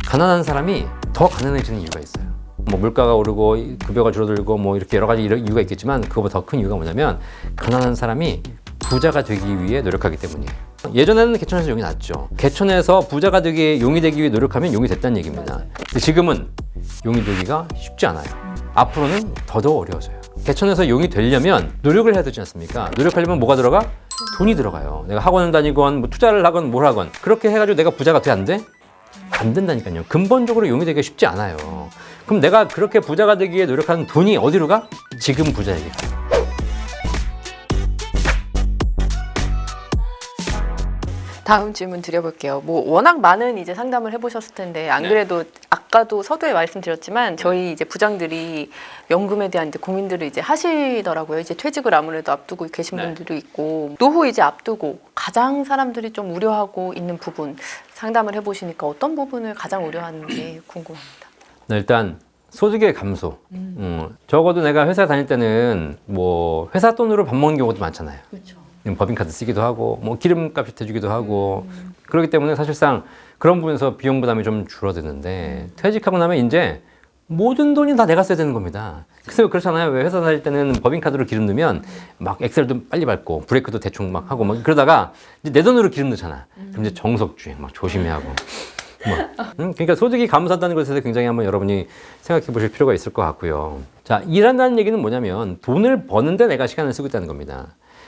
가난한 사람이 더 가난해지는 이유가 있어요. 뭐 물가가 오르고 급여가 줄어들고 뭐 이렇게 여러 가지 이유가 있겠지만 그거보다 더 큰 이유가 뭐냐면 가난한 사람이 부자가 되기 위해 노력하기 때문이에요. 예전에는 개천에서 용이 났죠. 개천에서 부자가 용이 되기 위해 노력하면 용이 됐다는 얘기입니다. 근데 지금은 용이 되기가 쉽지 않아요. 앞으로는 더더욱 어려워져요. 개천에서 용이 되려면 노력을 해야 되지 않습니까? 노력하려면 뭐가 들어가? 돈이 들어가요. 내가 학원을 다니건 뭐 투자를 하건 뭘 하건 그렇게 해가지고 내가 부자가 돼 안 돼? 안 된다니까요. 근본적으로 용이 되기가 쉽지 않아요. 그럼 내가 그렇게 부자가 되기 위해 노력하는 돈이 어디로 가? 지금 부자에게 가요. 다음 질문 드려볼게요. 뭐 워낙 많은 이제 상담을 해보셨을 텐데 안 그래도 아까도 서두에 말씀드렸지만 저희 이제 부장들이 연금에 대한 이제 고민들을 이제 하시더라고요. 이제 퇴직을 아무래도 앞두고 계신 분들도 있고 노후 이제 앞두고 가장 사람들이 좀 우려하고 있는 부분 상담을 해보시니까 어떤 부분을 가장 우려하는지 궁금합니다. 일단 소득의 감소. 적어도 내가 회사 다닐 때는 뭐 회사 돈으로 밥 먹는 경우도 많잖아요. 그렇죠. 법인카드 쓰기도 하고 뭐 기름값이 대주기도 하고 그렇기 때문에 사실상 그런 부분에서 비용 부담이 좀 줄어드는데 퇴직하고 나면 이제 모든 돈이 다 내가 써야 되는 겁니다. 그래서 그렇잖아요. 왜 회사 다닐 때는 법인카드로 기름 넣으면 막 엑셀도 빨리 밟고 브레이크도 대충 막 하고 막 그러다가 이제 내 돈으로 기름 넣잖아. 그럼 이제 정석주행 막 조심히 하고. 그러니까 소득이 감소한다는 것에 대해서 굉장히 한번 여러분이 생각해 보실 필요가 있을 것 같고요. 자, 일한다는 얘기는 뭐냐면 돈을 버는데 내가 시간을 쓰고 있다는 겁니다.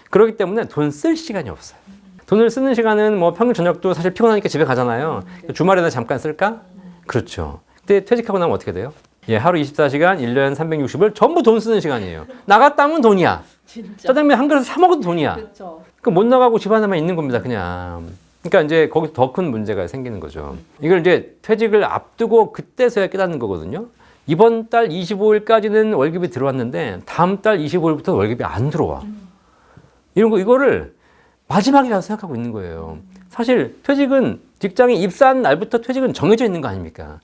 그렇기 때문에 돈 쓸 시간이 없어요. 돈을 쓰는 시간은 뭐 평일 저녁도 사실 피곤하니까 집에 가잖아요. 주말에는 잠깐 쓸까? 그렇죠. 근데 퇴직하고 나면 어떻게 돼요? 예, 하루 24시간, 1년 360을 전부 돈 쓰는 시간이에요. 나갔다 오면 돈이야. 진짜. 짜장면 한 그릇 사 먹어도 돈이야. 그렇죠. 그 못 나가고 집 안에만 있는 겁니다, 그냥. 그러니까 이제 거기서 더 큰 문제가 생기는 거죠. 이걸 이제 퇴직을 앞두고 그때서야 깨닫는 거거든요. 이번 달 25일까지는 월급이 들어왔는데 다음 달 25일부터 월급이 안 들어와. 이거를 마지막이라고 생각하고 있는 거예요. 사실 퇴직은 직장에 입사한 날부터 퇴직은 정해져 있는 거 아닙니까?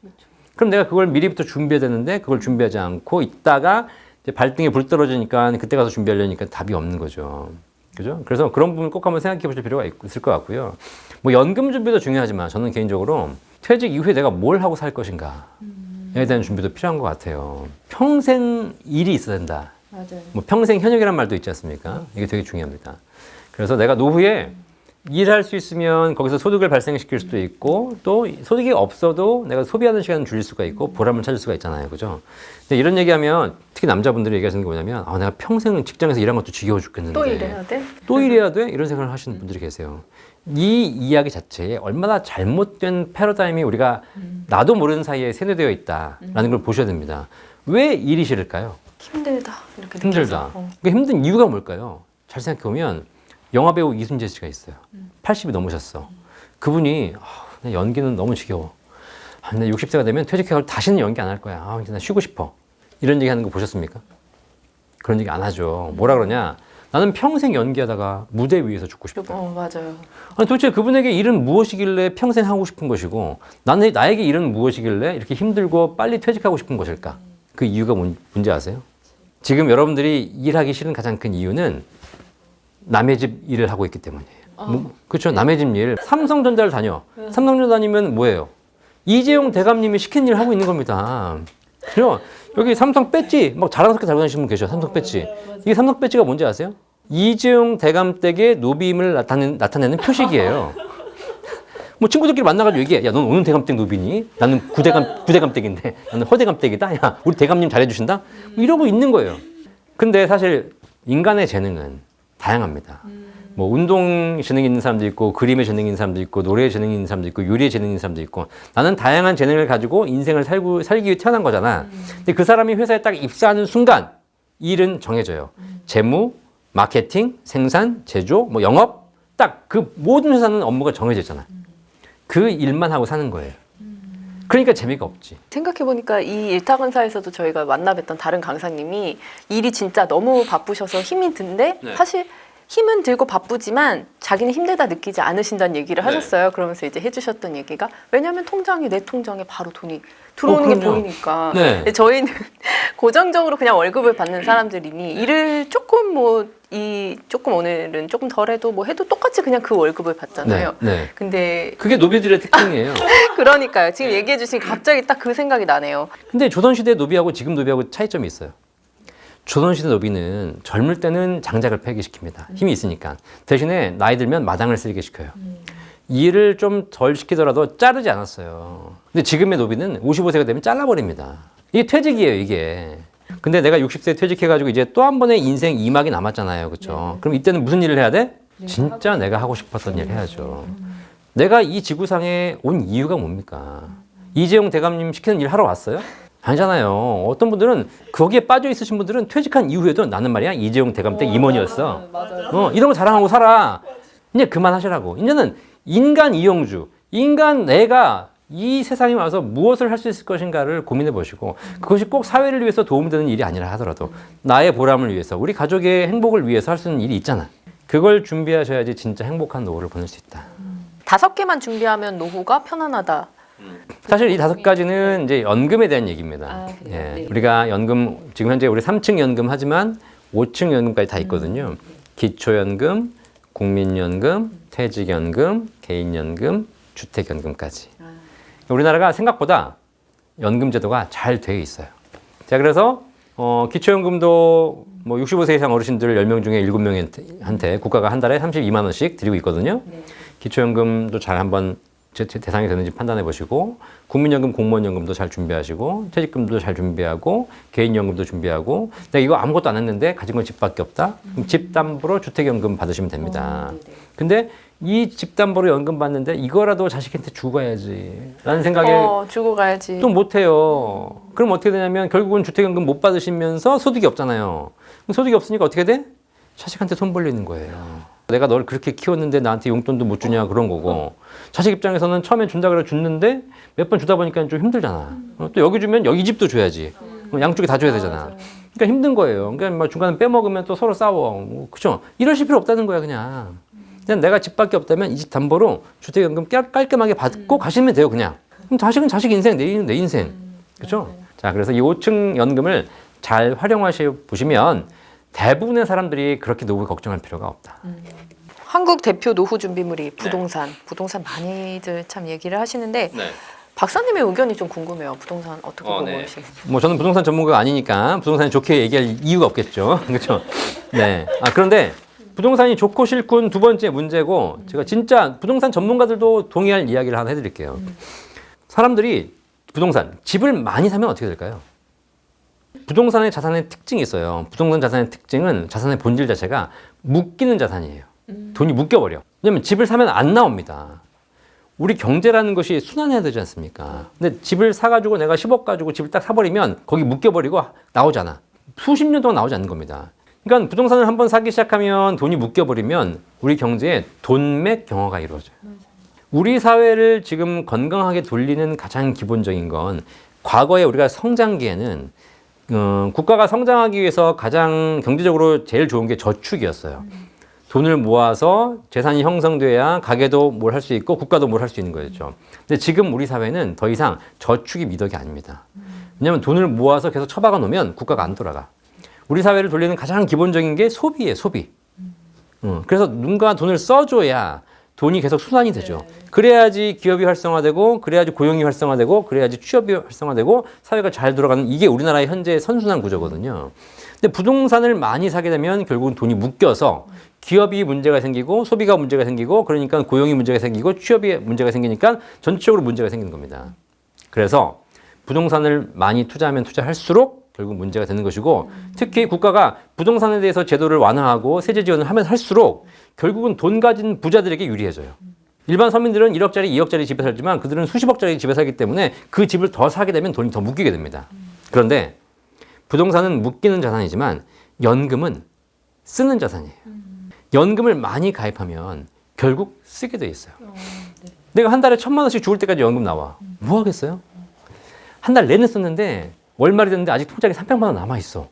그럼 내가 그걸 미리부터 준비해야 되는데 그걸 준비하지 않고 있다가 이제 발등에 불 떨어지니까 그때 가서 준비하려니까 답이 없는 거죠. 그죠? 그래서 그런 부분 꼭 한번 생각해 보실 필요가 있을 것 같고요. 뭐 연금 준비도 중요하지만 저는 개인적으로 퇴직 이후에 내가 뭘 하고 살 것인가에 대한 준비도 필요한 것 같아요. 평생 일이 있어야 된다. 맞아요. 뭐 평생 현역이란 말도 있지 않습니까? 이게 되게 중요합니다. 그래서 내가 노후에 일할 수 있으면 거기서 소득을 발생시킬 수도 있고 또 소득이 없어도 내가 소비하는 시간을 줄일 수가 있고 보람을 찾을 수가 있잖아요. 그죠? 근데 이런 얘기하면 특히 남자분들이 얘기하시는 게 뭐냐면 내가 평생 직장에서 일한 것도 지겨워 죽겠는데 또 일해야 돼? 또 일해야 돼? 이런 생각을 하시는 분들이 계세요. 이 이야기 자체에 얼마나 잘못된 패러다임이 우리가 나도 모르는 사이에 세뇌되어 있다라는 걸 보셔야 됩니다. 왜 일이 싫을까요? 힘들다 이렇게 힘들다. 그 힘든 이유가 뭘까요? 잘 생각해보면 영화배우 이순재 씨가 있어요. 80이 넘으셨어. 그분이 내 연기는 너무 지겨워. 내 60세가 되면 퇴직해서 다시는 연기 안 할 거야. 이제 나 쉬고 싶어. 이런 얘기 하는 거 보셨습니까? 그런 얘기 안 하죠. 뭐라 그러냐? 나는 평생 연기하다가 무대 위에서 죽고 싶다. 맞아요. 아니, 도대체 그분에게 일은 무엇이길래 평생 하고 싶은 것이고 나에게 일은 무엇이길래 이렇게 힘들고 빨리 퇴직하고 싶은 것일까? 그 이유가 뭔지 아세요? 지금 여러분들이 일하기 싫은 가장 큰 이유는 남의 집 일을 하고 있기 때문이에요. 그렇죠? 남의 집 일. 삼성전자를 다녀. 삼성전자 다니면 뭐예요? 이재용 대감님이 시킨 일을 하고 있는 겁니다. 그죠? 여기 삼성 배지 막 자랑스럽게 달고 다니시는 분 계셔. 삼성 배지. 이게 삼성 배지가 뭔지 아세요? 이재용 대감 댁의 노비임을 나타내는 표식이에요. 뭐 친구들끼리 만나가지고 얘기해. 야, 넌 오늘 대감댁 노비니? 나는 구대감댁인데. 나는 허대감댁이다. 야, 우리 대감님 잘해주신다? 이러고 있는 거예요. 근데 사실 인간의 재능은 다양합니다. 뭐 운동 재능이 있는 사람도 있고 그림에 재능이 있는 사람도 있고 노래에 재능이 있는 사람도 있고 요리에 재능이 있는 사람도 있고 나는 다양한 재능을 가지고 인생을 살기 위해 태어난 거잖아. 근데 그 사람이 회사에 딱 입사하는 순간 일은 정해져요. 재무, 마케팅, 생산, 제조, 뭐 영업 딱 그 모든 회사는 업무가 정해져 있잖아. 그 일만 하고 사는 거예요. 그러니까 재미가 없지. 생각해보니까 이 일타건사에서도 저희가 만나뵀던 다른 강사님이 일이 진짜 너무 바쁘셔서 힘이 든데 사실 힘은 들고 바쁘지만 자기는 힘들다 느끼지 않으신다는 얘기를 하셨어요. 그러면서 이제 해주셨던 얘기가 왜냐하면 내 통장에 바로 돈이 들어오는 게 보이니까. 네. 근데 저희는 고정적으로 그냥 월급을 받는 사람들이니 일을 조금 뭐 이 조금 오늘은 조금 덜해도 뭐 해도 똑같이 그냥 그 월급을 받잖아요. 네. 근데 그게 노비들의 특징이에요. 그러니까요. 지금 얘기해 주신 갑자기 딱 그 생각이 나네요. 근데 조선시대 노비하고 지금 노비하고 차이점이 있어요. 조선시대 노비는 젊을 때는 장작을 폐기시킵니다. 힘이 있으니까. 대신에 나이 들면 마당을 쓸게 시켜요. 일을 좀 덜 시키더라도 자르지 않았어요. 근데 지금의 노비는 55세가 되면 잘라버립니다. 이게 퇴직이에요, 이게. 근데 내가 60세에 퇴직해가지고 이제 또 한 번의 인생 2막이 남았잖아요. 그렇죠? 그럼 이때는 무슨 일을 해야 돼? 진짜 내가 하고 싶었던 일을 해야죠. 내가 이 지구상에 온 이유가 뭡니까? 이재용 대감님 시키는 일 하러 왔어요? 아니잖아요. 어떤 분들은 거기에 빠져 있으신 분들은 퇴직한 이후에도 나는 말이야 이재용 대감 때 임원이었어. 이런 거 자랑하고 살아. 이제 그만하시라고. 이제는 인간 이용주, 인간 내가 이 세상에 와서 무엇을 할 수 있을 것인가를 고민해 보시고 그것이 꼭 사회를 위해서 도움이 되는 일이 아니라 하더라도 나의 보람을 위해서 우리 가족의 행복을 위해서 할 수 있는 일이 있잖아. 그걸 준비하셔야지 진짜 행복한 노후를 보낼 수 있다. 5개만 준비하면 노후가 편안하다. 사실 이 5가지는 이제 연금에 대한 얘기입니다. 예. 우리가 연금 지금 현재 우리 3층 연금 하지만 5층 연금까지 다 있거든요. 기초연금, 국민연금, 퇴직연금, 개인연금, 주택연금까지. 우리나라가 생각보다 연금 제도가 잘 돼 있어요. 자, 그래서 기초연금도 뭐 65세 이상 어르신들 10명 중에 7명한테 국가가 한 달에 32만 원씩 드리고 있거든요. 기초연금도 잘 한번 대상이 되는지 판단해 보시고 국민연금, 공무원연금도 잘 준비하시고 퇴직금도 잘 준비하고 개인연금도 준비하고 내가 이거 아무것도 안 했는데 가진 건 집밖에 없다? 그럼 집담보로 주택연금 받으시면 됩니다. 근데 이 집담보로 연금 받는데 이거라도 자식한테 주고 가야지 라는 생각에 주고 가야지. 또 못해요. 그럼 어떻게 되냐면 결국은 주택연금 못 받으시면서 소득이 없잖아요. 그럼 소득이 없으니까 어떻게 돼? 자식한테 손 벌리는 거예요. 내가 널 그렇게 키웠는데 나한테 용돈도 못 주냐 그런 거고 자식 입장에서는 처음엔 준다 그래 줬는데 몇 번 주다 보니까 좀 힘들잖아. 또 여기 주면 여기 집도 줘야지. 양쪽에 다 줘야 되잖아. 그러니까 힘든 거예요. 그러니까 막 중간에 빼먹으면 또 서로 싸워. 그렇죠? 이러실 필요 없다는 거야 그냥. 그냥 내가 집밖에 없다면 이 집 담보로 주택연금 깔끔하게 받고 가시면 돼요 그냥. 그럼 자식은 자식 인생, 내 인생. 그렇죠? 자, 그래서 이 5층 연금을 잘 활용하셔 보시면 대부분의 사람들이 그렇게 노후 걱정할 필요가 없다. 한국 대표 노후 준비물이 부동산. 부동산 많이들 참 얘기를 하시는데 박사님의 의견이 좀 궁금해요. 부동산 어떻게 보고 계시는지. 뭐 저는 부동산 전문가가 아니니까 부동산이 좋게 얘기할 이유가 없겠죠. 그렇죠? 네. 그런데 부동산이 좋고 싫고는 두 번째 문제고 제가 진짜 부동산 전문가들도 동의할 이야기를 하나 해드릴게요. 사람들이 부동산, 집을 많이 사면 어떻게 될까요? 부동산의 자산의 특징이 있어요. 부동산 자산의 특징은 자산의 본질 자체가 묶이는 자산이에요. 돈이 묶여버려. 왜냐면 집을 사면 안 나옵니다. 우리 경제라는 것이 순환해야 되지 않습니까? 근데 집을 사가지고 내가 10억 가지고 집을 딱 사버리면 거기 묶여버리고 나오잖아. 수십 년 동안 나오지 않는 겁니다. 그러니까 부동산을 한번 사기 시작하면 돈이 묶여버리면 우리 경제에 돈맥 경화가 이루어져요. 우리 사회를 지금 건강하게 돌리는 가장 기본적인 건 과거에 우리가 성장기에는 국가가 성장하기 위해서 가장 경제적으로 제일 좋은 게 저축이었어요. 돈을 모아서 재산이 형성돼야 가게도 뭘 할 수 있고 국가도 뭘 할 수 있는 거였죠. 근데 지금 우리 사회는 더 이상 저축이 미덕이 아닙니다. 왜냐하면 돈을 모아서 계속 처박아 놓으면 국가가 안 돌아가. 우리 사회를 돌리는 가장 기본적인 게 소비예요, 소비. 그래서 누군가 돈을 써줘야 돈이 계속 순환이 되죠. 그래야지 기업이 활성화되고, 그래야지 고용이 활성화되고, 그래야지 취업이 활성화되고, 사회가 잘 돌아가는 이게 우리나라의 현재 선순환 구조거든요. 근데 부동산을 많이 사게 되면 결국은 돈이 묶여서 기업이 문제가 생기고, 소비가 문제가 생기고, 그러니까 고용이 문제가 생기고, 취업이 문제가 생기니까 전체적으로 문제가 생기는 겁니다. 그래서 부동산을 많이 투자하면 투자할수록 결국 문제가 되는 것이고, 특히 국가가 부동산에 대해서 제도를 완화하고 세제 지원을 하면 할수록 결국은 돈 가진 부자들에게 유리해져요. 일반 서민들은 1억짜리, 2억짜리 집에 살지만 그들은 수십억짜리 집에 살기 때문에 그 집을 더 사게 되면 돈이 더 묶이게 됩니다. 그런데 부동산은 묶이는 자산이지만 연금은 쓰는 자산이에요. 연금을 많이 가입하면 결국 쓰게 돼 있어요. 내가 한 달에 1,000만 원씩 죽을 때까지 연금 나와. 뭐 하겠어요? 한 달 내내 썼는데 월말이 됐는데 아직 통장에 300만 원 남아있어.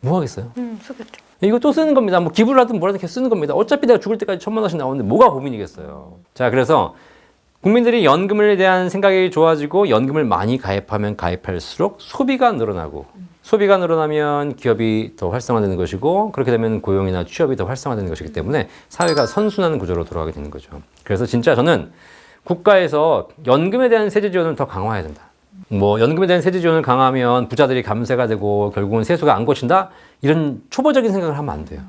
뭐 하겠어요? 쓰겠죠. 이거 또 쓰는 겁니다. 뭐 기부를 하든 뭐라든 계속 쓰는 겁니다. 어차피 내가 죽을 때까지 1,000만 원씩 나오는데 뭐가 고민이겠어요. 자, 그래서 국민들이 연금에 대한 생각이 좋아지고 연금을 많이 가입하면 가입할수록 소비가 늘어나고 소비가 늘어나면 기업이 더 활성화되는 것이고 그렇게 되면 고용이나 취업이 더 활성화되는 것이기 때문에 사회가 선순환 구조로 돌아가게 되는 거죠. 그래서 진짜 저는 국가에서 연금에 대한 세제 지원을 더 강화해야 된다. 뭐 연금에 대한 세제 지원을 강화하면 부자들이 감세가 되고 결국은 세수가 안 꽂힌다? 이런 초보적인 생각을 하면 안 돼요.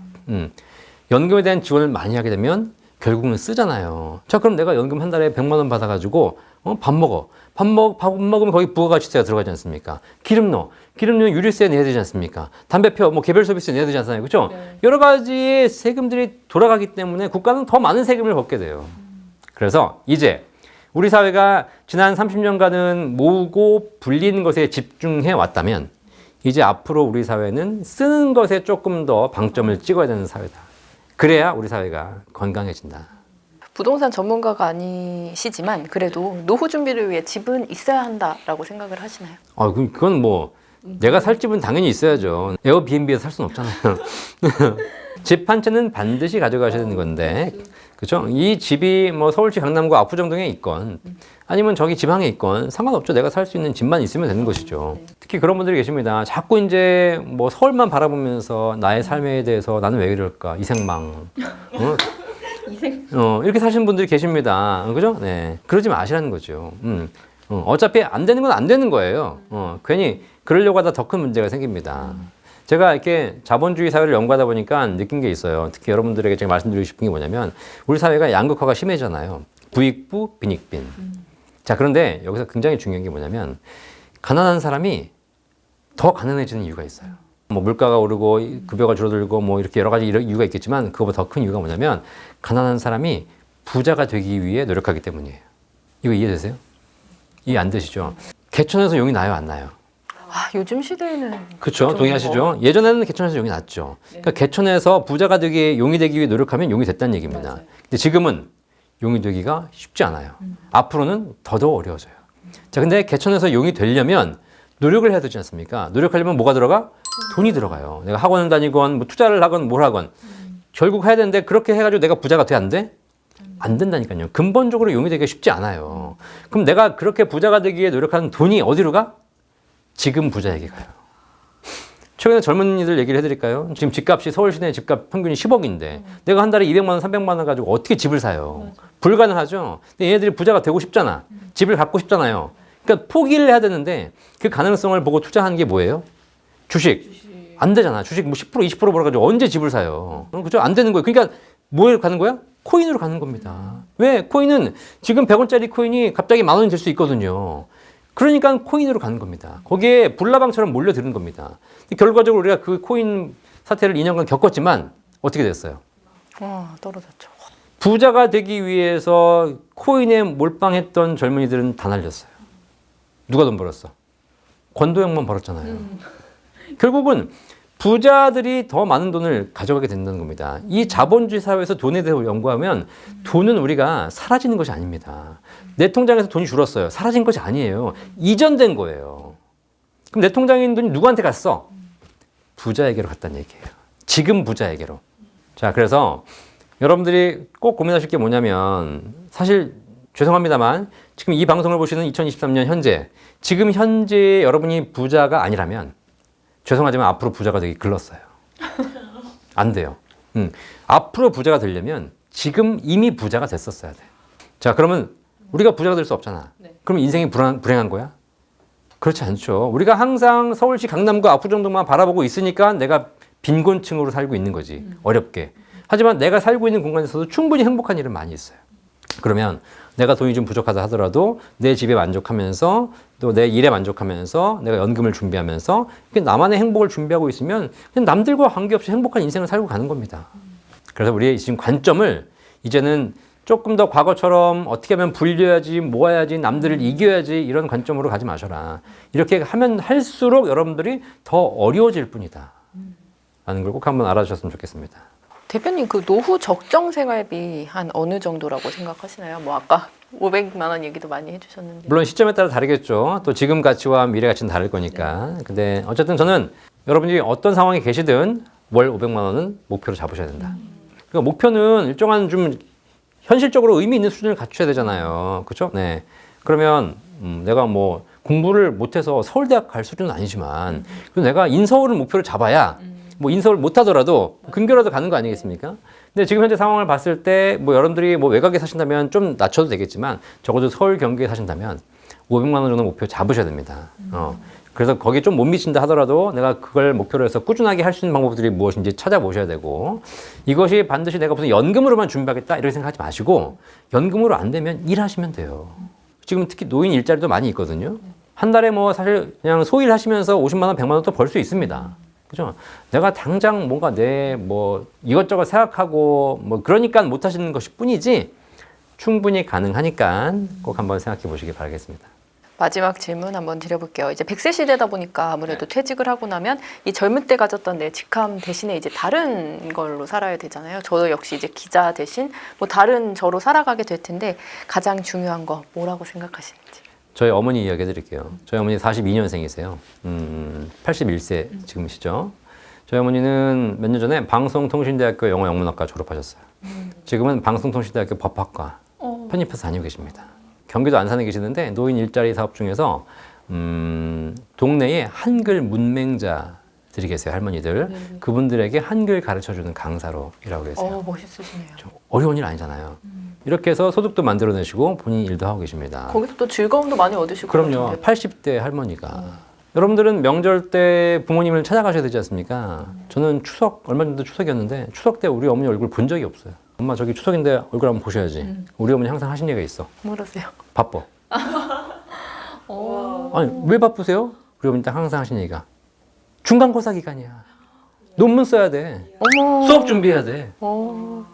연금에 대한 지원을 많이 하게 되면 결국은 쓰잖아요. 자, 그럼 내가 연금 한 달에 100만 원 받아가지고 밥 먹어. 밥 먹으면 거기 부가가치세가 들어가지 않습니까? 기름 넣어. 기름료는 유류세 내야 되지 않습니까? 담배표, 뭐 개별 서비스 내야 되지 않잖아요. 그렇죠? 네. 여러 가지의 세금들이 돌아가기 때문에 국가는 더 많은 세금을 걷게 돼요. 그래서 이제 우리 사회가 지난 30년간은 모으고 불리는 것에 집중해 왔다면 이제 앞으로 우리 사회는 쓰는 것에 조금 더 방점을 찍어야 되는 사회다. 그래야 우리 사회가 건강해진다. 부동산 전문가가 아니시지만 그래도 노후 준비를 위해 집은 있어야 한다라고 생각을 하시나요? 그건 뭐 내가 살 집은 당연히 있어야죠. 에어비앤비에서 살 수는 없잖아요. 집 한 채는 반드시 가져가셔야 되는 건데, 그렇죠? 이 집이 뭐 서울시 강남구 압구정동에 있건 아니면 저기 지방에 있건 상관없죠. 내가 살 수 있는 집만 있으면 되는 것이죠. 특히 그런 분들이 계십니다. 자꾸 이제 뭐 서울만 바라보면서 나의 삶에 대해서 나는 왜 이럴까? 이생망. 이렇게 사시는 분들이 계십니다. 그죠? 네. 그러지 마시라는 거죠. 어차피 안 되는 건 안 되는 거예요. 괜히 그러려고 하다 더 큰 문제가 생깁니다. 제가 이렇게 자본주의 사회를 연구하다 보니까 느낀 게 있어요. 특히 여러분들에게 제가 말씀드리고 싶은 게 뭐냐면 우리 사회가 양극화가 심해잖아요. 부익부, 빈익빈. 자, 그런데 여기서 굉장히 중요한 게 뭐냐면 가난한 사람이 더 가난해지는 이유가 있어요. 뭐 물가가 오르고 급여가 줄어들고 뭐 이렇게 여러 가지 이유가 있겠지만 그거보다 더 큰 이유가 뭐냐면 가난한 사람이 부자가 되기 위해 노력하기 때문이에요. 이거 이해되세요? 이해 안 되시죠? 개천에서 용이 나요, 안 나요? 요즘 시대에는 그렇죠. 동의하시죠? 예전에는 개천에서 용이 났죠. 그러니까 개천에서 부자가 되기, 용이 되기 위해 노력하면 용이 됐다는 얘기입니다. 맞아요. 근데 지금은 용이 되기가 쉽지 않아요. 앞으로는 더더욱 어려워져요. 자, 근데 개천에서 용이 되려면 노력을 해야 되지 않습니까? 노력하려면 뭐가 들어가? 돈이 들어가요. 내가 학원을 다니건 뭐 투자를 하건 뭘 하건 결국 해야 되는데 그렇게 해가지고 내가 부자가 돼? 안 돼? 안 된다니까요. 근본적으로 용이 되기가 쉽지 않아요. 그럼 내가 그렇게 부자가 되기 위해 노력하는 돈이 어디로 가? 지금 부자에게 가요. 최근에 젊은이들 얘기를 해드릴까요? 지금 집값이 서울 시내 집값 평균이 10억인데 내가 한 달에 200만 원, 300만 원 가지고 어떻게 집을 사요? 불가능하죠. 근데 얘네들이 부자가 되고 싶잖아. 집을 갖고 싶잖아요. 그러니까 포기를 해야 되는데 그 가능성을 보고 투자하는 게 뭐예요? 주식. 안 되잖아. 주식 뭐 10%, 20% 벌어가지고 언제 집을 사요? 그죠? 안 되는 거예요. 그러니까 뭐에 가는 거야? 코인으로 가는 겁니다. 왜? 코인은 지금 100원짜리 코인이 갑자기 10,000원이 될 수 있거든요. 그러니까 코인으로 가는 겁니다. 거기에 불나방처럼 몰려드는 겁니다. 결과적으로 우리가 그 코인 사태를 2년간 겪었지만 어떻게 됐어요? 떨어졌죠. 부자가 되기 위해서 코인에 몰빵했던 젊은이들은 다 날렸어요. 누가 돈 벌었어? 권도영만 벌었잖아요. 결국은 부자들이 더 많은 돈을 가져가게 된다는 겁니다. 이 자본주의 사회에서 돈에 대해 연구하면 돈은 우리가 사라지는 것이 아닙니다. 내 통장에서 돈이 줄었어요. 사라진 것이 아니에요. 이전된 거예요. 그럼 내 통장에 있는 돈이 누구한테 갔어? 부자에게로 갔다는 얘기예요. 지금 부자에게로. 자, 그래서 여러분들이 꼭 고민하실 게 뭐냐면 사실 죄송합니다만 지금 이 방송을 보시는 2023년 현재 지금 현재 여러분이 부자가 아니라면 죄송하지만 앞으로 부자가 되기 글렀어요. 안 돼요. 앞으로 부자가 되려면 지금 이미 부자가 됐었어야 돼. 자, 그러면 우리가 부자가 될 수 없잖아. 그럼 인생이 불행한 거야? 그렇지 않죠. 우리가 항상 서울시 강남구 압구정동만 바라보고 있으니까 내가 빈곤층으로 살고 있는 거지. 어렵게. 하지만 내가 살고 있는 공간에서도 충분히 행복한 일은 많이 있어요. 그러면 내가 돈이 좀 부족하다 하더라도 내 집에 만족하면서 또 내 일에 만족하면서 내가 연금을 준비하면서 나만의 행복을 준비하고 있으면 그냥 남들과 관계없이 행복한 인생을 살고 가는 겁니다. 그래서 우리의 지금 관점을 이제는 조금 더 과거처럼 어떻게 하면 불려야지, 모아야지, 남들을 이겨야지 이런 관점으로 가지 마셔라. 이렇게 하면 할수록 여러분들이 더 어려워질 뿐이다. 라는 걸 꼭 한번 알아주셨으면 좋겠습니다. 대표님 그 노후 적정 생활비 한 어느 정도라고 생각하시나요? 뭐 아까 500만 원 얘기도 많이 해주셨는데. 물론 시점에 따라 다르겠죠. 또 지금 가치와 미래 가치는 다를 거니까. 근데 어쨌든 저는 여러분이 어떤 상황에 계시든 월 500만 원은 목표로 잡으셔야 된다. 그러니까 목표는 일정한 좀 현실적으로 의미 있는 수준을 갖춰야 되잖아요. 그렇죠? 네. 그러면 내가 뭐 공부를 못해서 서울대학 갈 수준은 아니지만 그래도 내가 인서울을 목표로 잡아야 뭐 인서울 못하더라도 근교라도 가는 거 아니겠습니까? 근데 지금 현재 상황을 봤을 때 뭐 여러분들이 뭐 외곽에 사신다면 좀 낮춰도 되겠지만 적어도 서울 경기에 사신다면 500만 원 정도 목표 잡으셔야 됩니다. 그래서 거기에 좀 못 미친다 하더라도 내가 그걸 목표로 해서 꾸준하게 할 수 있는 방법들이 무엇인지 찾아보셔야 되고, 이것이 반드시 내가 무슨 연금으로만 준비하겠다 이렇게 생각하지 마시고 연금으로 안 되면 일하시면 돼요. 지금 특히 노인 일자리도 많이 있거든요. 한 달에 뭐 사실 그냥 소일 하시면서 50만 원, 100만 원도 벌 수 있습니다. 그죠? 내가 당장 뭔가 내 뭐 이것저것 생각하고 뭐 그러니까 못 하시는 것이 뿐이지 충분히 가능하니까 꼭 한번 생각해 보시기 바라겠습니다. 마지막 질문 한번 드려볼게요. 이제 100세 시대다 보니까 아무래도 퇴직을 하고 나면 이 젊을 때 가졌던 내 직함 대신에 이제 다른 걸로 살아야 되잖아요. 저도 역시 이제 기자 대신 뭐 다른 저로 살아가게 될 텐데 가장 중요한 거 뭐라고 생각하시는지. 저희 어머니 이야기 해드릴게요. 저희 어머니 42년생이세요. 81세 지금이시죠. 저희 어머니는 몇 년 전에 방송통신대학교 영어영문학과 졸업하셨어요. 지금은 방송통신대학교 법학과 편입해서 다니고 계십니다. 경기도 안산에 계시는데 노인 일자리 사업 중에서 동네에 한글 문맹자들이 계세요. 할머니들. 그분들에게 한글 가르쳐주는 강사로 일하고 계세요. 멋있으시네요. 어려운 일 아니잖아요. 이렇게 해서 소득도 만들어내시고 본인 일도 하고 계십니다. 거기서 또 즐거움도 많이 얻으실 것 그럼요. 같은데. 80대 할머니가. 여러분들은 명절 때 부모님을 찾아가셔야 되지 않습니까? 저는 얼마 전도 추석이었는데 추석 때 우리 어머니 얼굴 본 적이 없어요. 엄마 저기 추석인데 얼굴 한번 보셔야지. 우리 어머니 항상 하신 얘기가 있어. 뭐라세요? 바빠. 아니 왜 바쁘세요? 우리 어머니 딱 항상 하신 얘기가 중간고사 기간이야. 논문 써야 돼. 어머. 수업 준비해야 돼.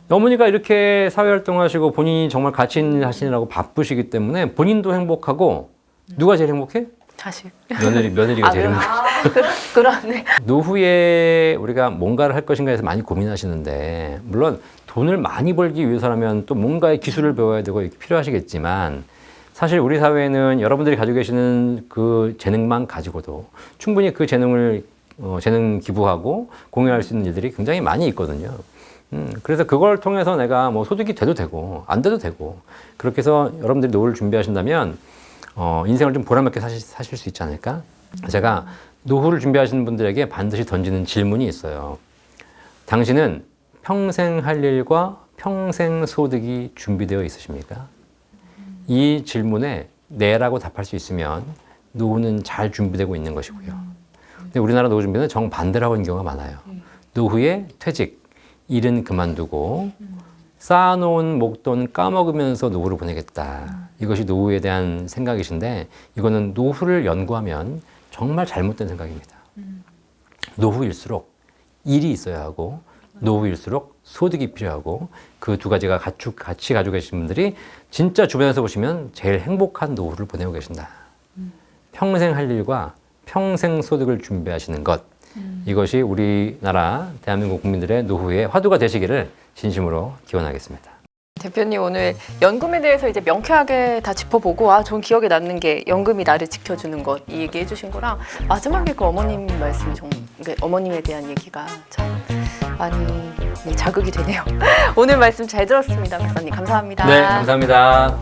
어머니가 이렇게 사회활동하시고 본인이 정말 가치 있는 일 하시느라고 바쁘시기 때문에 본인도 행복하고 누가 제일 행복해? 자식. 며느리가 제일 행복해. 그러네. 노후에 우리가 뭔가를 할 것인가에서 많이 고민하시는데 물론 돈을 많이 벌기 위해서라면 또 뭔가의 기술을 배워야 되고 이렇게 필요하시겠지만 사실 우리 사회에는 여러분들이 가지고 계시는 그 재능만 가지고도 충분히 그 재능을 재능 기부하고 공유할 수 있는 일들이 굉장히 많이 있거든요. 그래서 그걸 통해서 내가 뭐 소득이 돼도 되고 안 돼도 되고 그렇게 해서 여러분들이 노후를 준비하신다면 인생을 좀 보람있게 사실 수 있지 않을까? 제가 노후를 준비하시는 분들에게 반드시 던지는 질문이 있어요. 당신은 평생 할 일과 평생 소득이 준비되어 있으십니까? 이 질문에 네라고 답할 수 있으면 노후는 잘 준비되고 있는 것이고요. 근데 우리나라 노후 준비는 정반대라고 하는 경우가 많아요. 노후에 퇴직, 일은 그만두고 쌓아놓은 목돈 까먹으면서 노후를 보내겠다. 이것이 노후에 대한 생각이신데 이거는 노후를 연구하면 정말 잘못된 생각입니다. 노후일수록 일이 있어야 하고 노후일수록 소득이 필요하고 그 두 가지가 같이 가지고 계신 분들이 진짜 주변에서 보시면 제일 행복한 노후를 보내고 계신다. 평생 할 일과 평생 소득을 준비하시는 것. 이것이 우리나라 대한민국 국민들의 노후의 화두가 되시기를 진심으로 기원하겠습니다. 대표님 오늘 연금에 대해서 이제 명쾌하게 다 짚어보고 전 기억에 남는 게 연금이 나를 지켜주는 것 이 얘기 해주신 거랑 마지막에 그 어머님 말씀이 어머님에 대한 얘기가 참 많이 자극이 되네요. 오늘 말씀 잘 들었습니다. 박사님 감사합니다. 네, 감사합니다.